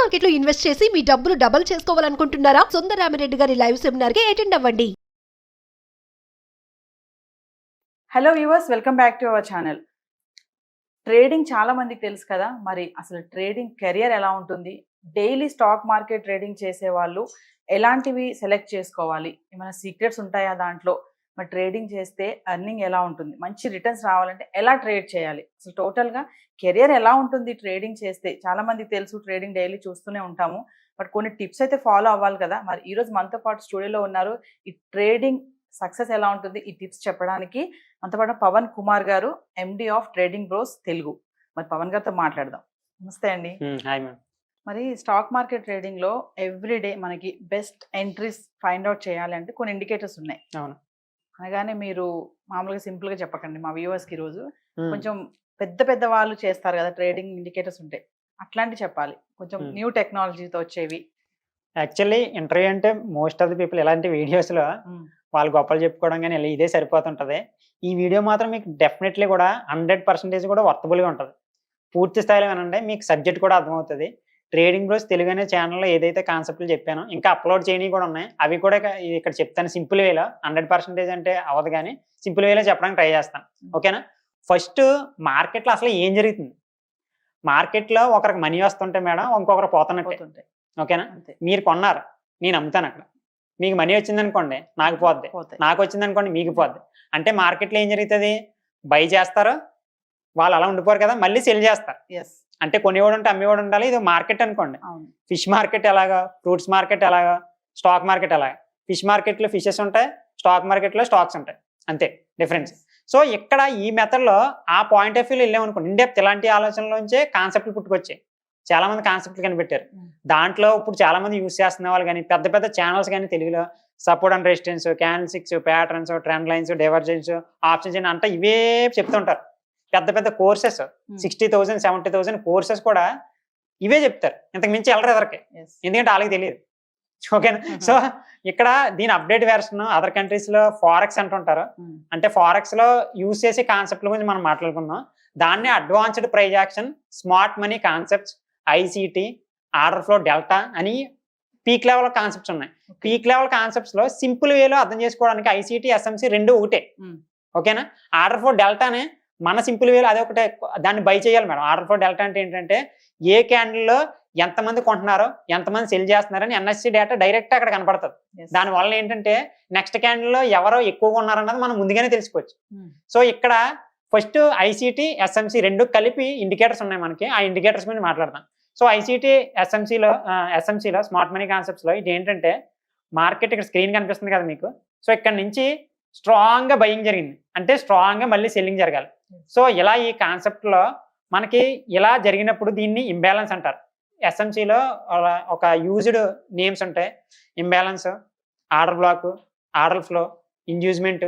Market లో invest చేసి మీ డబ్బులు డబుల్ చేసుకోవాలనుకుంటున్నారా? సుందరరామిరెడ్డి గారి లైవ్ సెమినార్ కి అటెండ్ అవ్వండి. Hello viewers, welcome back to our channel. Trading చాలా మందికి తెలుసు కదా, మరి అసలు ట్రేడింగ్ కెరియర్ ఎలా ఉంటుంది, డైలీ స్టాక్ మార్కెట్ ట్రేడింగ్ చేసే వాళ్ళు ఎలాంటివి సెలెక్ట్ చేసుకోవాలి, ఏమైనా సీక్రెట్స్ ఉంటాయా దాంట్లో, మరి ట్రేడింగ్ చేస్తే ఎర్నింగ్ ఎలా ఉంటుంది, మంచి రిటర్న్స్ రావాలంటే ఎలా ట్రేడ్ చేయాలి, అసలు టోటల్గా కెరియర్ ఎలా ఉంటుంది ట్రేడింగ్ చేస్తే. చాలా మందికి తెలుసు, ట్రేడింగ్ డైలీ చూస్తూనే ఉంటాము, బట్ కొన్ని టిప్స్ అయితే ఫాలో అవ్వాలి కదా. మరి ఈరోజు మనతో పాటు స్టూడియోలో ఉన్నారు, ఈ ట్రేడింగ్ సక్సెస్ ఎలా ఉంటుంది ఈ టిప్స్ చెప్పడానికి మనతో పాటు పవన్ కుమార్ గారు, MD of trading bros Telugu. మరి పవన్ గారితో మాట్లాడదాం. నమస్తే అండి. Hi ma'am. మరి స్టాక్ మార్కెట్ ట్రేడింగ్ లో ఎవ్రీడే మనకి బెస్ట్ ఎంట్రీస్ ఫైండ్ అవుట్ చేయాలి అంటే కొన్ని ఇండికేటర్స్ ఉన్నాయి. అవును. అనగానే మీరు మామూలుగా సింపుల్ గా చెప్పకండి మా వ్యూవర్స్ కి. రోజు కొంచెం పెద్ద పెద్ద వాళ్ళు చేస్తారు కదా ట్రేడింగ్, ఇండికేటర్స్ ఉంటాయి, అట్లాంటి చెప్పాలి కొంచెం న్యూ టెక్నాలజీతో వచ్చేవి. యాక్చువల్లీ ఇంటర్వ్యూ అంటే మోస్ట్ ఆఫ్ ది పీపుల్ ఇలాంటి వీడియోస్లో వాళ్ళు గొప్పలు చెప్పుకోవడం కానీ ఇలా ఇదే సరిపోతుంటుంది. ఈ వీడియో మాత్రం మీకు డెఫినెట్లీ కూడా 100% కూడా వర్తబుల్గా ఉంటుంది. పూర్తి స్థాయిలో ఏనంటే మీకు సబ్జెక్ట్ కూడా అర్థమవుతుంది. ట్రేడింగ్ బ్రోస్ తెలుగు అనే ఛానల్లో ఏదైతే కాన్సెప్ట్లు చెప్పానో ఇంకా అప్లోడ్ చేయనివి కూడా ఉన్నాయి, అవి కూడా ఇక్కడ చెప్తాను సింపుల్ వేలో. 100% అంటే అవ్వదు కానీ సింపుల్ వేలో చెప్పడానికి ట్రై చేస్తాను, ఓకేనా? ఫస్ట్, మార్కెట్లో అసలు ఏం జరుగుతుంది? మార్కెట్లో ఒకరికి మనీ వస్తుంటే మేడం, ఇంకొకరు పోతున్నట్టే, ఓకేనా? మీరు కొన్నారు, నేను అమ్ముతాను. అక్కడ మీకు మనీ వచ్చింది అనుకోండి, నాకు పోద్ది, నాకు వచ్చింది అనుకోండి, మీకు పోద్ది. అంటే మార్కెట్లో ఏం జరుగుతుంది? బై చేస్తారు, వాళ్ళు అలా ఉండిపోరు కదా, మళ్ళీ సెల్ చేస్తారు. అంటే కొనేవాడు ఉంటే అమ్మేవాడు ఉండాలి. ఇది మార్కెట్ అనుకోండి. ఫిష్ మార్కెట్ ఎలాగా, ఫ్రూట్స్ మార్కెట్ ఎలాగా, స్టాక్ మార్కెట్ ఎలాగా. ఫిష్ మార్కెట్లో ఫిషెస్ ఉంటాయి, స్టాక్ మార్కెట్లో స్టాక్స్ ఉంటాయి, అంతే డిఫరెన్స్. సో ఇక్కడ ఈ మెథడ్లో ఆ పాయింట్ ఆఫ్ వ్యూలో వెళ్ళామనుకోండి, ఇండెప్త్ ఇలాంటి ఆలోచనలోంచే కాన్సెప్ట్లు పుట్టుకొచ్చాయి. చాలా మంది కాన్సెప్ట్లు కనిపెట్టారు. దాంట్లో ఇప్పుడు చాలా మంది యూస్ చేస్తున్న వాళ్ళు కానీ, పెద్ద పెద్ద ఛానల్స్ కానీ తెలుగులో support and resistance, candles, patterns, trend lines, divergence, options అంటే ఇవే చెప్తుంటారు. పెద్ద పెద్ద కోర్సెస్ 60,000 70,000 కోర్సెస్ కూడా ఇవే చెప్తారు. ఇంతకు మించి వెళ్ళరు ఎదరికి, ఎందుకంటే వాళ్ళకి తెలియదు, ఓకేనా? సో ఇక్కడ దీని అప్డేట్ వెర్షన్ అదర్ కంట్రీస్ లో ఫారెక్స్ అంటుంటారు. అంటే ఫారెక్స్ లో యూజ్ చేసే కాన్సెప్ట్ల గురించి మనం మాట్లాడుకున్నాం. దాన్ని advanced price action, smart money concepts, ICT, order flow delta అని పీక్ లెవెల్ కాన్సెప్ట్స్ ఉన్నాయి. పీక్ లెవెల్ కాన్సెప్ట్స్ లో సింపుల్ వేలో అర్థం చేసుకోవడానికి ఐసిటి, ఎస్ఎంసి రెండు ఒకటే, ఓకేనా? ఆర్డర్ ఫ్లో డెల్టానే మన సింపుల్ వేలో అదే ఒకటే, దాన్ని బై చేయాలి మేడం. ఆర్డర్ ఫ్లో డెల్టా అంటే ఏంటంటే ఏ క్యాండిల్లో ఎంతమంది కొంటున్నారో ఎంతమంది సెల్ చేస్తున్నారని ఎన్ఎస్సి డేటా డైరెక్ట్ అక్కడ కనపడుతుంది. దానివల్ల ఏంటంటే నెక్స్ట్ క్యాండిల్లో ఎవరో ఎక్కువగా ఉన్నారన్నది మనం ముందుగానే తెలుసుకోవచ్చు. సో ఇక్కడ ఫస్ట్ ఐసిటి, ఎస్ఎంసి రెండు కలిపి ఇండికేటర్స్ ఉన్నాయి మనకి. ఆ ఇండికేటర్స్ మీద మాట్లాడతాం. సో ఐసిటి, ఎస్ఎంసిలో స్మార్ట్ మనీ కాన్సెప్ట్స్లో ఇది ఏంటంటే మార్కెట్ ఇక్కడ స్క్రీన్ కనిపిస్తుంది కదా మీకు. సో ఇక్కడ నుంచి స్ట్రాంగ్గా బయింగ్ జరిగింది అంటే స్ట్రాంగ్గా మళ్ళీ సెల్లింగ్ జరగాలి. సో ఇలా ఈ కాన్సెప్ట్లో మనకి ఇలా జరిగినప్పుడు దీన్ని ఇంబ్యాలెన్స్ అంటారు. ఎస్ఎంసిలో ఒక యూజ్డ్ నేమ్స్ ఉంటాయి: imbalance, order black, order flow, inducement,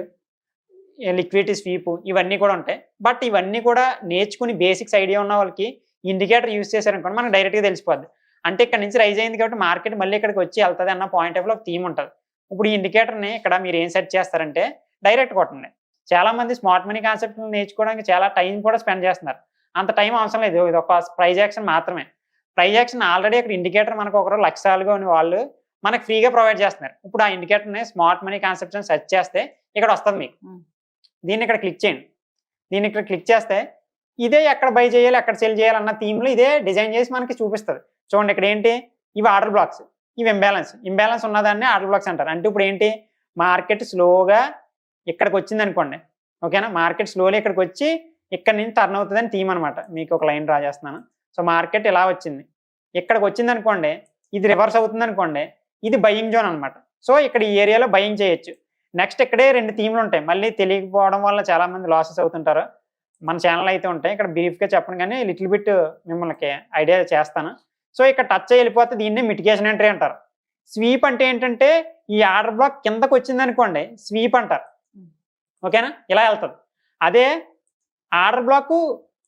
liquidity sweep, ఇవన్నీ కూడా ఉంటాయి. బట్ ఇవన్నీ కూడా నేర్చుకుని బేసిక్స్ ఐడియా ఉన్న వాళ్ళకి ఇండికేటర్ యూజ్ చేశారనుకోండి మనకు డైరెక్ట్గా తెలిసిపోద్ది. అంటే ఇక్కడ నుంచి రైజ్ అయింది కాబట్టి మార్కెట్ మళ్ళీ ఇక్కడికి వచ్చి వెళ్తుంది అన్న పాయింట్ ఆఫ్ లో ఒక థీమ్ ఉంటుంది. ఇప్పుడు ఈ ఇండికేటర్ని ఇక్కడ మీరు ఏం సెట్ చేస్తారంటే డైరెక్ట్ కొట్టండి. చాలా మంది స్మార్ట్ మనీ కాన్సెప్ట్ నేర్చుకోవడానికి చాలా టైం కూడా స్పెండ్ చేస్తున్నారు. అంత టైం అవసరం లేదు, ఇది ఒక ప్రైజ్ యాక్షన్ మాత్రమే. ప్రైజ్ యాక్షన్ ఆల్రెడీ ఇక్కడ ఇండికేటర్ మనకు ఒకరు లక్షలుగా ఉన్న వాళ్ళు మనకు ఫ్రీగా ప్రొవైడ్ చేస్తున్నారు. ఇప్పుడు ఆ ఇండికేటర్ని స్మార్ట్ మనీ కాన్సెప్ట్స్ అని సెర్చ్ చేస్తే ఇక్కడ వస్తుంది మీకు. దీన్ని ఇక్కడ క్లిక్ చేయండి. దీన్ని ఇక్కడ క్లిక్ చేస్తే ఇదే ఎక్కడ బై చేయాలి, ఎక్కడ సెల్ చేయాలన్న థీమ్లో ఇదే డిజైన్ చేసి మనకి చూపిస్తుంది. చూడండి ఇక్కడ ఏంటి, ఇవి ఆర్డర్ బ్లాక్స్, ఇవి ఇంబ్యాలెన్స్ ఉన్నదాన్ని ఆర్డర్ బ్లాక్స్ అంటారు. అంటే ఇప్పుడు ఏంటి, మార్కెట్ స్లోగా ఇక్కడికి వచ్చింది అనుకోండి, ఓకేనా? మార్కెట్ స్లోలీ ఇక్కడికి వచ్చి ఇక్కడ నుంచి టర్న్ అవుతుందని థీమ్ అనమాట. మీకు ఒక లైన్ డ్రా చేస్తున్నాను. సో మార్కెట్ ఇలా వచ్చింది, ఇక్కడికి వచ్చింది అనుకోండి, ఇది రివర్స్ అవుతుంది అనుకోండి, ఇది బయింగ్ జోన్ అనమాట. సో ఇక్కడ ఈ ఏరియాలో బయింగ్ చేయొచ్చు. నెక్స్ట్ ఇక్కడే రెండు థీమ్లు ఉంటాయి. మళ్ళీ తెలియకపోవడం వల్ల చాలా మంది లాసెస్ అవుతుంటారు. మన ఛానల్ అయితే ఉంటాయి, ఇక్కడ బ్రీఫ్గా చెప్పను కానీ లిటిల్ బిట్ మిమ్మల్ని ఐడియా చేస్తాను. సో ఇక్కడ టచ్ వెళ్ళిపోతే దీన్ని మిటిగేషన్ ఎంట్రీ అంటారు. స్వీప్ అంటే ఏంటంటే ఈ ఆర్డర్ బ్లాక్ కిందకు వచ్చింది అనుకోండి స్వీప్ అంటారు, ఓకేనా? ఇలా వెళ్తుంది. అదే ఆర్డర్ బ్లాక్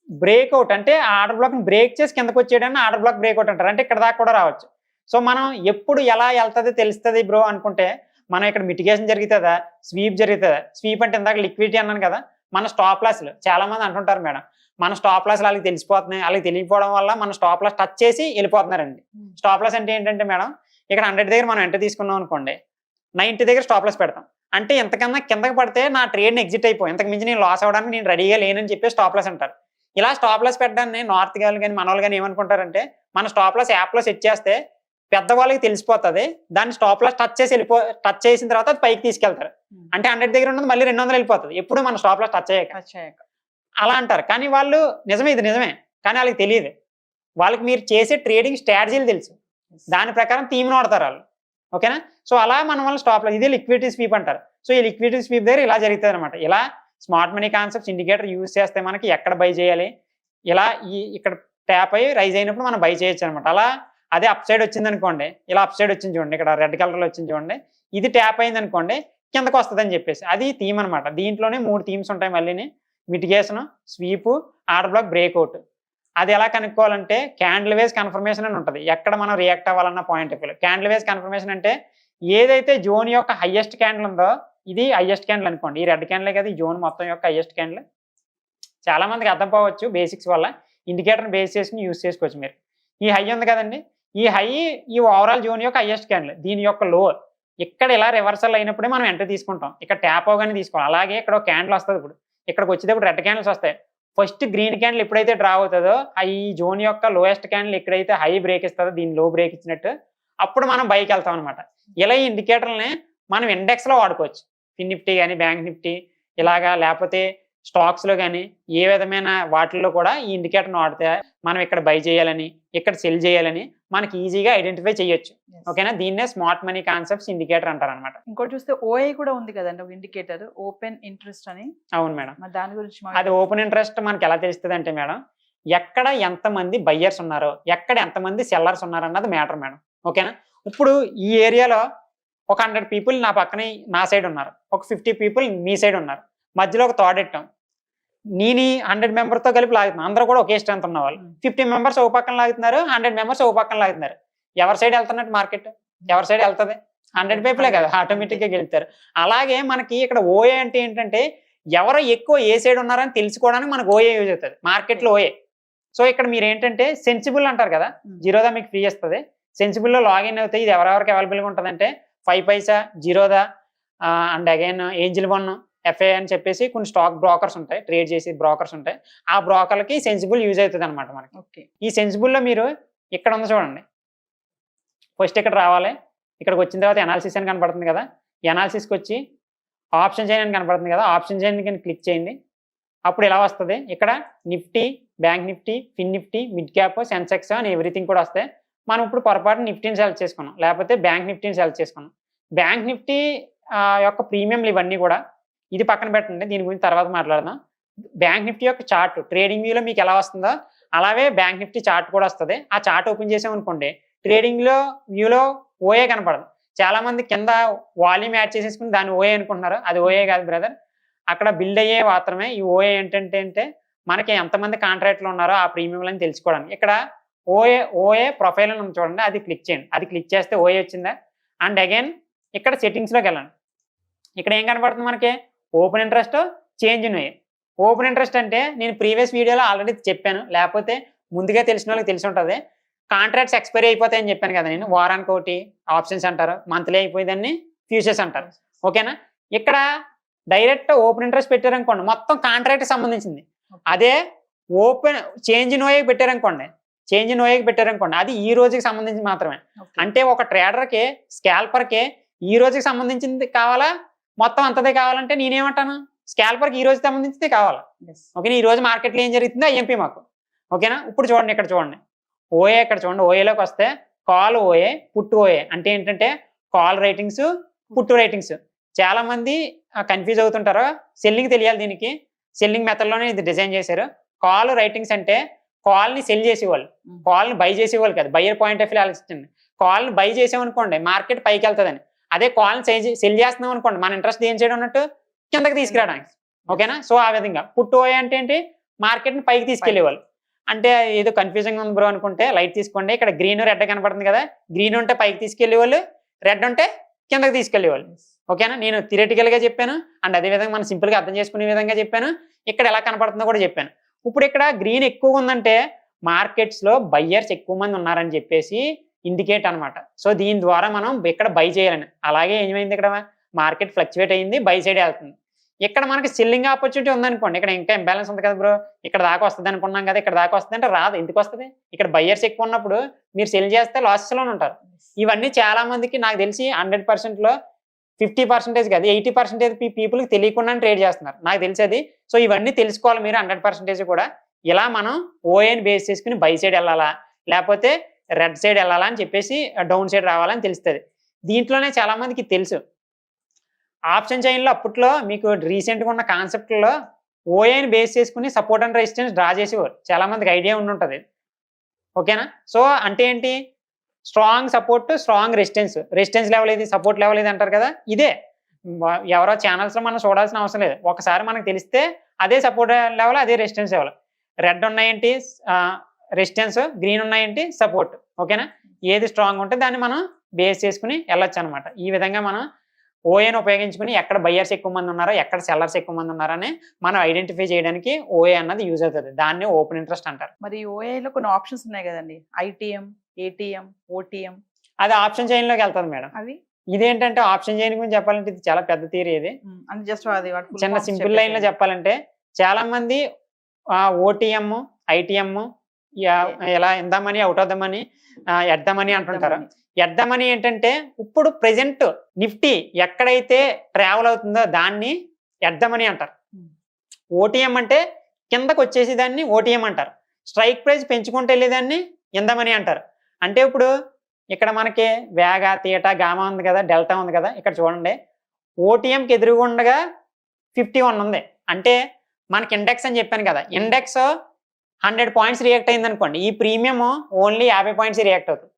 బ్రేక్అవుట్ అంటే ఆర్డర్ బ్లాక్ని బ్రేక్ చేసి కిందకు వచ్చేయడాన్ని ఆర్డర్ బ్లాక్ బ్రేక్అవుట్ అంటారు. అంటే ఇక్కడ దాకా కూడా రావచ్చు. సో మనం ఎప్పుడు ఎలా వెళ్తుంది తెలుస్తుంది బ్రో అనుకుంటే మనం ఇక్కడ మిటిగేషన్ జరుగుతుందా, స్వీప్ జరుగుతుందా? స్వీప్ అంటే ఇందాక లిక్విడిటీ అన్నాను కదా, మన స్టాప్ లాస్లు చాలా మంది అంటుంటారు మేడం మన స్టాప్ లాస్ వాళ్ళకి తెలిసిపోతున్నాయి, వాళ్ళకి తెలియకపోవడం వల్ల మన స్టాప్ లాస్ టచ్ చేసి వెళ్ళిపోతున్నారండి. స్టాప్ లాస్ అంటే ఏంటంటే మేడం, ఇక్కడ 100 దగ్గర మనం ఎంటర్ తీసుకున్నాం అనుకోండి, 90 దగ్గర స్టాప్ లాస్ పెడతాం. అంటే ఎంతకన్నా కిందకి పడితే నా ట్రేడ్ని ఎగ్జిట్ అయిపోయి ఇంతకు మించి నేను లాస్ అవ్వడానికి నేను రెడీగా లేనని చెప్పి స్టాప్ లాస్ అంటారు. ఇలా స్టాప్ లాస్ పెట్టడాన్ని నార్త్ గాలు కానీ మన వాళ్ళు కానీ ఏమనుకుంటారంటే, మన స్టాప్ లాస్ యాప్లో సెట్ చేస్తే పెద్దవాళ్ళకి తెలిసిపోతుంది, దాన్ని స్టాప్ లాస్ టచ్ చేసిన తర్వాత అది పైకి తీసుకెళ్తారు. అంటే 100 దగ్గర ఉన్నది మళ్ళీ 200 వెళ్ళిపోతుంది ఎప్పుడు మన స్టాప్ లాస్ టచ్ అయ్యాక అలా అంటారు. కానీ వాళ్ళు ఇది నిజమే, కానీ వాళ్ళకి తెలియదు. వాళ్ళకి మీరు చేసే ట్రేడింగ్ స్ట్రాటజీలు తెలుసు, దాని ప్రకారం థీమ్ని వాడతారు వాళ్ళు. ఓకేనా? సో అలా మన వల్ల స్టాప్ లాస్, ఇదే లిక్విడిటీ స్వీప్ అంటారు. సో ఈ లిక్విడిటీ స్వీప్ దగ్గర ఇలా జరుగుతుంది అనమాట. ఇలా smart money concepts indicator use చేస్తే మనకి ఎక్కడ బై చేయాలి, ఇలా ఇక్కడ ట్యాప్ అయ్యి రైజ్ అయినప్పుడు మనం బై చేయొచ్చు అనమాట. అలా అదే అప్ సైడ్ వచ్చింది అనుకోండి, ఇలా అప్ సైడ్ వచ్చింది చూడండి, ఇక్కడ రెడ్ కలర్లో వచ్చింది చూడండి, ఇది ట్యాప్ అయింది అనుకోండి కిందకు వస్తుంది అని చెప్పేసి అది థీమ్ అనమాట. దీంట్లోనే 3 థీమ్స్ ఉంటాయి మళ్ళీని, mitigation, sweep, order block, breakout. అది ఎలా కనుక్కోవాలంటే క్యాండిల్ వేస్ కన్ఫర్మేషన్ అని ఉంటుంది. ఎక్కడ మనం రియాక్ట్ అవ్వాలన్న point of view candle wise confirmation అంటే ఏదైతే జోన్ యొక్క హైయెస్ట్ క్యాండిల్ ఉందో, ఇది హైయెస్ట్ క్యాండిల్ అనుకోండి, ఈ రెడ్ క్యాండిల్ కదా ఈ జోన్ మొత్తం యొక్క హైయెస్ట్ క్యాండిల్. చాలా మందికి అర్థం పోవచ్చు బేసిక్స్ వల్ల, ఇండికేటర్ని బేస్ చేసుకుని యూస్ చేసుకోవచ్చు మీరు. ఈ హై ఉంది కదండి, ఈ హై ఈ ఓవరాల్ జోన్ యొక్క హైయెస్ట్ క్యాండిల్, దీని యొక్క లో ఇక్కడ ఇలా రివర్సల్ అయినప్పుడే మనం ఎంటర్ తీసుకుంటాం. ఇక్కడ ట్యాప్ అవగానే తీసుకోవాలి. అలాగే ఇక్కడ ఒక క్యాండిల్ వస్తుంది, ఇప్పుడు ఇక్కడికి వచ్చేటప్పుడు రెడ్ క్యాండిల్స్ వస్తాయి. ఫస్ట్ గ్రీన్ క్యాండిల్ ఎప్పుడైతే డ్రా అవుతుందో ఈ జోన్ యొక్క లోయెస్ట్ క్యాండిల్ ఎక్కడైతే హై బ్రేక్ ఇస్తుందో దీని లో బ్రేక్ ఇచ్చినట్టు అప్పుడు మనం బైకి వెళ్తాం అనమాట. ఇలా ఈ ఇండికేటర్ని మనం ఇండెక్స్లో వాడుకోవచ్చు. ఫిన్ నిఫ్టీ కానీ బ్యాంక్ నిఫ్టీ ఇలాగా, లేకపోతే స్టాక్స్లో కానీ ఏ విధమైన వాటిల్లో కూడా ఈ ఇండికేటర్ని వాడితే మనం ఇక్కడ బై చేయాలని ఇక్కడ సెల్ చేయాలని మనకి ఈజీగా ఐడెంటిఫై చేయొచ్చు. ఓకేనా? దీన్నే స్మార్ట్ మనీ కాన్సెప్ట్స్ ఇండికేటర్ అంటారు అనమాట. ఇంకోటి చూస్తే ఓఏ కూడా ఉంది కదండి ఒక ఇండికేటర్, ఓపెన్ ఇంట్రెస్ట్ అని. అవును మేడం, దాని గురించి అది ఓపెన్ ఇంట్రెస్ట్ మనకి ఎలా తెలుస్తుంది అంటే మేడం, ఎక్కడ ఎంతమంది బయ్యర్స్ ఉన్నారో ఎక్కడ ఎంతమంది సెల్లర్స్ ఉన్నారో అన్నది మ్యాటర్ మేడం. ఓకేనా? ఇప్పుడు ఈ ఏరియాలో ఒక 100 పీపుల్ నా పక్కన నా సైడ్ ఉన్నారు, ఒక 50 పీపుల్ మీ సైడ్ ఉన్నారు, మధ్యలో ఒక తోడెట్టాం, నేను 100 మెంబర్తో కలిపి లాగుతున్నాను, అందరూ కూడా ఒకే స్ట్రెంత్ ఉన్న వాళ్ళు. 50 మెంబర్స్ ఒక పక్కన లాగుతున్నారు, 100 మెంబర్స్ ఒక పక్కన లాగుతున్నారు. ఎవరి సైడ్ వెళ్తున్నట్టు మార్కెట్, ఎవరి సైడ్ వెళ్తుంది? 100 పీపులే కదా, ఆటోమేటిక్గా గెలుతారు. అలాగే మనకి ఇక్కడ ఓఏ అంటే ఏంటంటే ఎవరు ఎక్కువ ఏ సైడ్ ఉన్నారని తెలుసుకోవడానికి మనకు ఓఏ యూజ్ అవుతుంది మార్కెట్లో ఓఏ. సో ఇక్కడ మీరు ఏంటంటే సెన్సిబుల్ అంటారు కదా, జీరోదా మీకు ఫ్రీ ఇస్తుంది. సెన్సిబుల్లో లాగిన్ అవుతాయి. ఇది ఎవరెవరికి అవైలబుల్గా ఉంటుందంటే 5 Paisa, Zerodha and again Angel One, FA అని చెప్పేసి కొన్ని స్టాక్ బ్రోకర్స్ ఉంటాయి, ట్రేడ్ చేసే బ్రోకర్స్ ఉంటాయి. ఆ బ్రోకర్లకి సెన్సిబుల్ యూజ్ అవుతుంది అనమాట మనకి. ఓకే. ఈ సెన్సిబుల్లో మీరు ఇక్కడ ఉంది చూడండి, ఫస్ట్ ఇక్కడ రావాలి, ఇక్కడికి వచ్చిన తర్వాత ఎనాలిసిస్ అని కనపడుతుంది కదా, ఎనాలిసిస్కి వచ్చి ఆప్షన్ చైన్ అని కనపడుతుంది కదా, ఆప్షన్ చైన్ కింద క్లిక్ చేయండి. అప్పుడు ఇలా వస్తుంది, ఇక్కడ నిఫ్టీ, బ్యాంక్ నిఫ్టీ, ఫిన్ నిఫ్టీ, మిడ్ క్యాప్, సెన్సెక్స్ అని ఎవ్రీథింగ్ కూడా వస్తాయి. మనం ఇప్పుడు పొరపాటు నిఫ్టీని సెలెక్ట్ చేసుకున్నాం, లేకపోతే బ్యాంక్ నిఫ్టీని సెలెక్ట్ చేసుకున్నాం. బ్యాంక్ నిఫ్టీ యొక్క ప్రీమియంలు ఇవన్నీ కూడా ఇది పక్కన పెట్టండి, దీని గురించి తర్వాత మాట్లాడదాం. బ్యాంక్ నిఫ్టీ యొక్క చార్ట్ ట్రేడింగ్ వ్యూలో మీకు ఎలా వస్తుందో అలాగే బ్యాంక్ నిఫ్టీ చార్ట్ కూడా వస్తుంది. ఆ చార్ట్ ఓపెన్ చేసామనుకోండి ట్రేడింగ్ వ్యూలో ఓఏ కనపడదు. చాలా మంది కింద వాల్యూమ్ యాడ్ చేసేసుకుని దాన్ని ఓఏ అనుకుంటున్నారు, అది ఓఏ కాదు బ్రదర్. అక్కడ బిల్డ్ అయ్యే మాత్రమే ఈ ఓఏ. ఏంటంటే మనకి ఎంతమంది కాంట్రాక్ట్లు ఉన్నారో ఆ ప్రీమియంలను తెలుసుకోవడానికి ఇక్కడ ఓఏ ప్రొఫైల్ అని ఉంది చూడండి, అది క్లిక్ చేయండి. అది క్లిక్ చేస్తే ఓఏ వచ్చిందా. అండ్ అగైన్ ఇక్కడ సెట్టింగ్స్లోకి వెళ్ళండి. ఇక్కడ ఏం కనపడుతుంది మనకి, open interest, change in O A. Open interest అంటే నేను ప్రీవియస్ వీడియోలో ఆల్రెడీ చెప్పాను, లేకపోతే ముందుగా తెలిసిన వాళ్ళకి తెలిసి ఉంటుంది. కాంట్రాక్ట్స్ ఎక్స్పైరీ అయిపోతాయని చెప్పాను కదా నేను, వారానికి ఒకటి ఆప్షన్స్ అంటారు, మంత్లీ అయిపోయిందని ఫ్యూచర్స్ అంటారు. ఓకేనా? ఇక్కడ డైరెక్ట్ ఓపెన్ ఇంట్రెస్ట్ పెట్టారనుకోండి మొత్తం కాంట్రాక్ట్ సంబంధించింది. అదే ఓపెన్ చేంజ్ ఇన్ ఓఏకి పెట్టారనుకోండి, అది ఈ రోజుకి సంబంధించి మాత్రమే. అంటే ఒక ట్రేడర్కి, స్కాల్పర్కి ఈ రోజుకి సంబంధించింది కావాలా, మొత్తం అంతదే కావాలంటే నేనేమంటాను, స్కాల్పర్కి ఈ రోజుకి సంబంధించింది కావాలా. ఓకేనా? ఈ రోజు మార్కెట్లో ఏం జరుగుతుందో ఐఎంపీ మాకు. ఓకేనా? ఇప్పుడు చూడండి, ఇక్కడ చూడండి ఓఏ, ఇక్కడ చూడండి ఓఏలోకి వస్తే కాల్ ఓఏ, పుట్ ఓఏ అంటే ఏంటంటే కాల్ రైటింగ్స్, పుట్ రైటింగ్స్. చాలా మంది కన్ఫ్యూజ్ అవుతుంటారు, సెల్లింగ్ తెలియాలి. దీనికి సెల్లింగ్ మెథడ్లోనే ఇది డిజైన్ చేశారు. కాల్ రైటింగ్స్ అంటే కాల్ని సెల్ చేసేవాళ్ళు, కాల్ని బై చేసేవాళ్ళు కాదు. బయ్యర్ పాయింట్ ఆఫ్ వ్యూ ఆలోచించండి. కాల్ని బై చేసామనుకోండి మార్కెట్ పైకి వెళ్తుందని, అదే కాల్ని సెల్ చేస్తున్నాం అనుకోండి మన ఇంట్రెస్ట్ ఏం చేయడం అన్నట్టు కిందకి తీసుకురావడానికి. ఓకేనా? సో ఆ విధంగా పుట్ ఓఏ అంటే ఏంటి, మార్కెట్ని పైకి తీసుకెళ్లేవాళ్ళు. అంటే ఏదో కన్ఫ్యూజింగ్ ఉంది బ్రో అనుకుంటే లైట్ తీసుకోండి. ఇక్కడ గ్రీన్ రెడ్ కనపడుతుంది కదా, గ్రీన్ ఉంటే పైకి తీసుకెళ్లేవాళ్ళు, రెడ్ ఉంటే కిందకి తీసుకెళ్లేవాళ్ళు. ఓకేనా? నేను థియరిటికల్గా చెప్పాను, అండ్ అదేవిధంగా మనం సింపుల్గా అర్థం చేసుకునే విధంగా చెప్పాను. ఇక్కడ ఎలా కనపడుతుందో కూడా చెప్పాను. ఇప్పుడు ఇక్కడ గ్రీన్ ఎక్కువగా ఉందంటే మార్కెట్స్ లో బయ్యర్స్ ఎక్కువ మంది ఉన్నారని చెప్పేసి ఇండికేట్ అన్నమాట. సో దీని ద్వారా మనం ఇక్కడ బై చేయాలని. అలాగే ఏమైంది, ఇక్కడ మార్కెట్ ఫ్లక్చువేట్ అయింది, బై సైడ్ వెళ్తుంది. ఇక్కడ మనకి సెల్లింగ్ ఆపర్చునిటీ ఉందనుకోండి, ఇక్కడ ఇంకా ఇంబ్యాలెన్స్ ఉంది కదా బ్రో, ఇక్కడ దాకా వస్తుంది అనుకున్నాం కదా, ఇక్కడ దాకా వస్తుంది అంటే రాదు. ఎందుకు వస్తుంది? ఇక్కడ బయ్యర్స్ ఎక్కువ ఉన్నప్పుడు మీరు సెల్ చేస్తే లాసెస్ లోనే ఉంటారు. ఇవన్నీ చాలా మందికి నాకు తెలిసి 100% లో 50% కాదు 80% పీపుల్కి తెలియకుండా ట్రేడ్ చేస్తున్నారు, నాకు తెలిసేది. సో ఇవన్నీ తెలుసుకోవాలి మీరు 100% కూడా. ఇలా మనం ఓఏని బేస్ చేసుకుని బై సైడ్ వెళ్ళాలా లేకపోతే రెడ్ సైడ్ వెళ్ళాలా అని చెప్పేసి డౌన్ సైడ్ రావాలని తెలుస్తుంది. దీంట్లోనే చాలా మందికి తెలుసు. ఆప్షన్ చైన్లో అప్పట్లో మీకు రీసెంట్గా ఉన్న కాన్సెప్ట్లో ఓఏని బేస్ చేసుకుని సపోర్ట్ అండ్ రెసిస్టెన్స్ డ్రా చేసేవారు, చాలా మందికి ఐడియా ఉండి ఉంటుంది. ఓకేనా? సో అంటే ఏంటి, strong support strong resistance level ఇది, సపోర్ట్ లెవెల్ ఇది అంటారు కదా, ఇదే. ఎవరో ఛానల్స్లో మనం చూడాల్సిన అవసరం లేదు, ఒకసారి మనకు తెలిస్తే అదే సపోర్ట్ లెవెల్, అదే రెసిస్టెన్స్ లెవెల్. రెడ్ ఉన్నాయేంటి రెసిస్టెన్స్, గ్రీన్ ఉన్నాయేంటి సపోర్ట్. ఓకేనా? ఏది స్ట్రాంగ్ ఉంటే దాన్ని మనం బేస్ చేసుకుని వెళ్ళొచ్చు అనమాట. ఈ విధంగా మనం ఓఏని ఉపయోగించుకుని ఎక్కడ బయ్యర్స్ ఎక్కువ మంది ఉన్నారో ఎక్కడ సెల్లర్స్ ఎక్కువ మంది ఉన్నారని మనం ఐడెంటిఫై చేయడానికి ఓఏ అన్నది యూజ్ అవుతుంది. దాన్ని ఓపెన్ ఇంట్రెస్ట్ అంటారు. మరి ఓఏలో కొన్ని ఆప్షన్స్ ఉన్నాయి కదండి, ఐటీఎం, ఏటీఎం, ఓటీఎం, అది ఆప్షన్ చైన్ లోకి వెళ్తుంది మేడం. అవి ఇదేంటంటే ఆప్షన్ చైన్ గురించి చెప్పాలంటే ఇది చాలా పెద్ద థియరీ. ఇది అంటే జస్ట్ అది చిన్న సింపుల్ లైన్ లో చెప్పాలంటే చాలా మంది ఓటీఎం, ఐటీఎం ఇలా in the money, out of the money, at the money అంటుంటారు. ఎట్ ద మనీ ఏంటంటే ఇప్పుడు ప్రెసెంట్ నిఫ్టీ ఎక్కడైతే ట్రావెల్ అవుతుందో దాన్ని ఎట్ ద మనీ అంటారు. ఓటీఎం అంటే కిందకు వచ్చేసి దాన్ని ఓటీఎం అంటారు. స్ట్రైక్ ప్రైస్ పెంచుకుంటూ వెళ్ళేదాన్ని ఇన్ ద మనీ అంటారు. అంటే ఇప్పుడు ఇక్కడ మనకి వేగా, తీటా, గామా ఉంది కదా, డెల్టా ఉంది కదా, ఇక్కడ చూడండి ఓటీఎంకి ఎదురుగుండగా 51 ఉంది. అంటే మనకి ఇండెక్స్ అని చెప్పాను కదా, ఇండెక్స్ 100 పాయింట్స్ రియాక్ట్ అయింది అనుకోండి, ఈ ప్రీమియం ఓన్లీ 50 పాయింట్స్ రియాక్ట్ అవుతుంది.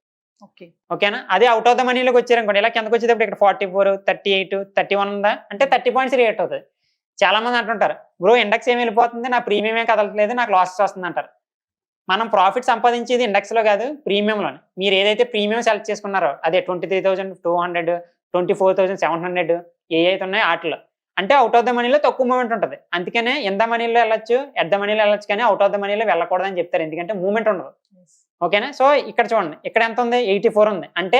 ఓకేనా? అదే అవుట్ ఆఫ్ ద మనీలోకి వచ్చారనుకోండి, ఇలా కిందకు వచ్చేటప్పుడు ఇక్కడ 44, 38, 31 ఉందా అంటే 30 పాయింట్స్ రియాక్ట్ అవుతుంది. చాలా మంది అంటుంటారు, బ్రో ఇండెక్స్ ఏమి వెళ్ళిపోతుంది, నా ప్రీమియం ఏం కదలట్లేదు, నాకు లాసెస్ వస్తుంది అంటారు. మనం ప్రాఫిట్ సంపాదించేది ఇండెక్స్లో కాదు, ప్రీమియంలోనే. మీరు ఏదైతే ప్రీమియం సెలెక్ట్ చేసుకున్నారో అదే 23,200, 24,700 ఏ అయితే ఉన్నాయో వాటిలో అంటే అవుట్ ఆఫ్ ద మనీలో తక్కువ మూమెంట్ ఉంటుంది. అందుకనే ఇన్ ద మనీలో వెళ్ళొచ్చు, ఎట్ ద మనీలో వెళ్ళొచ్చు, కానీ అవుట్ ఆఫ్ ద మనీలో వెళ్ళకూడదని చెప్తారు, ఎందుకంటే మూమెంట్ ఉండదు. ఓకేనా? సో ఇక్కడ చూడండి, ఇక్కడ ఎంత ఉంది, 84 ఉంది. అంటే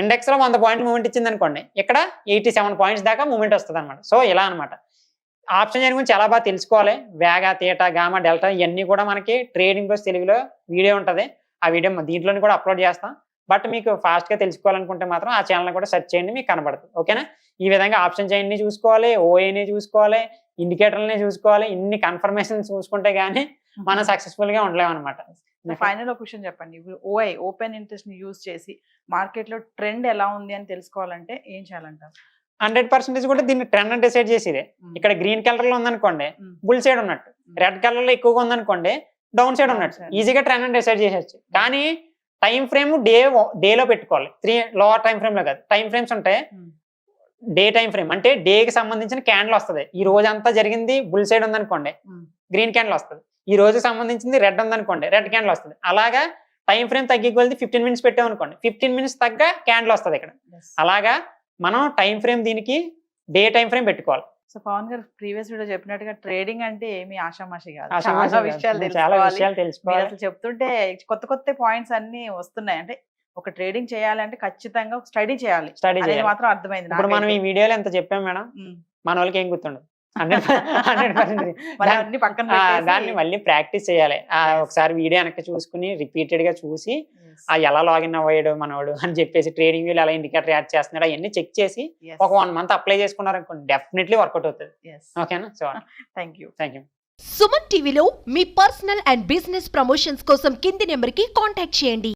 ఇండెక్స్లో 100 పాయింట్ మూమెంట్ ఇచ్చింది అనుకోండి, ఇక్కడ 87 పాయింట్స్ దాకా మూమెంట్ వస్తుంది అనమాట. సో ఇలా అనమాట. ఆప్షన్ చైన్ గురించి చాలా బాగా తెలుసుకోవాలి. వేగా, తీటా, గామా, డెల్టా ఇవన్నీ కూడా మనకి ట్రేడింగ్ ప్లస్ తెలుగులో వీడియో ఉంటుంది. ఆ వీడియో దీంట్లోని కూడా అప్లోడ్ చేస్తాం. బట్ మీకు ఫాస్ట్గా తెలుసుకోవాలనుకుంటే మాత్రం ఆ ఛానల్ కూడా సెర్చ్ చేయండి, మీకు కనబడుతుంది. ఓకేనా? ఈ విధంగా ఆప్షన్ చైన్ని చూసుకోవాలి, ఓఏని చూసుకోవాలి, ఇండికేటర్లని చూసుకోవాలి. ఇన్ని కన్ఫర్మేషన్ చూసుకుంటే కానీ మనం సక్సెస్ఫుల్గా ఉండలేము అనమాట. ఫైనల్ క్వశ్చన్ చెప్పండి, ఓఐ ఓపెన్ ఇంట్రెస్ట్ ని యూజ్ చేసి మార్కెట్ లో ట్రెండ్ ఎలా ఉంది అని తెలుసుకోవాలంటే ఏం చేయాలంటారు? 100% కూడా దీన్ని ట్రెండ్ డిసైడ్ చేసేదే. ఇక్కడ గ్రీన్ కలర్ లో ఉందనుకోండి బుల్ సైడ్ ఉన్నట్టు, రెడ్ కలర్ లో ఎక్కువగా ఉందనుకోండి డౌన్ సైడ్ ఉన్నట్టు. ఈజీగా ట్రెండ్ డిసైడ్ చేసేచ్చు. కానీ టైం ఫ్రేమ్ డేలో పెట్టుకోవాలి, 3 లోవర్ టైం ఫ్రేమ్ లో కాదు. టైం ఫ్రేమ్స్ ఉంటాయి, డే టైం ఫ్రేమ్ అంటే డేకి సంబంధించిన క్యాండిల్ వస్తుంది. ఈ రోజు అంతా జరిగింది బుల్ సైడ్ ఉందనుకోండి గ్రీన్ క్యాండిల్ వస్తుంది, ఈ రోజు సంబంధించింది రెడ్ ఉందనుకోండి రెడ్ క్యాండిల్ వస్తుంది. అలాగా టైం ఫ్రేమ్ తగ్గి 15 మినిట్స్ పెట్టామనుకోండి 15 మినిట్స్ తగ్గ క్యాండిల్ వస్తుంది ఇక్కడ. అలాగా మనం టైం ఫ్రేమ్ దీనికి డే టైం ఫ్రేమ్ పెట్టుకోవాలి. సో పవన్ గారు ప్రీవియస్ వీడియో చెప్పినట్టుగా ట్రేడింగ్ అంటే ఏమి ఆషామాషి కాదు, చాలా చాలా విషయాలు తెలుసుకోవాలి. అసలు చెప్తుంటే కొత్త కొత్త పాయింట్స్ అన్ని వస్తున్నాయి. అంటే ఒక ట్రేడింగ్ చేయాలంటే ఖచ్చితంగా స్టడీ చేయాలి, స్టడీ మాత్రం అర్థమైంది. ఇప్పుడు మనం ఈ వీడియోలో ఎంత చెప్పాం మేడం, మన వాళ్ళకి ఏం గుర్తుండదు. 100% దాన్ని మళ్ళీ ప్రాక్టీస్ చేయాలి. ఒకసారి వీడియో వెనక్కి చూసుకుని రిపీటెడ్ గా చూసి ఎలా లాగిన్ అవ్వడు మనవాడు అని చెప్పేసి ట్రేడింగ్ వ్యూలో ఎలా ఇండికేటర్ యాడ్ చేస్తున్నాడు అవన్నీ చెక్ చేసి ఒక 1 మంత్ అప్లై చేసుకున్నారు అనుకోండి, డెఫినెట్లీ వర్కౌట్ అవుతుంది. ఓకేనా? So thank you. సుమన్ టీవీలో మీ పర్సనల్ అండ్ బిజినెస్ ప్రమోషన్స్ కోసం కింది నెంబర్ కి కాంటాక్ట్ చేయండి.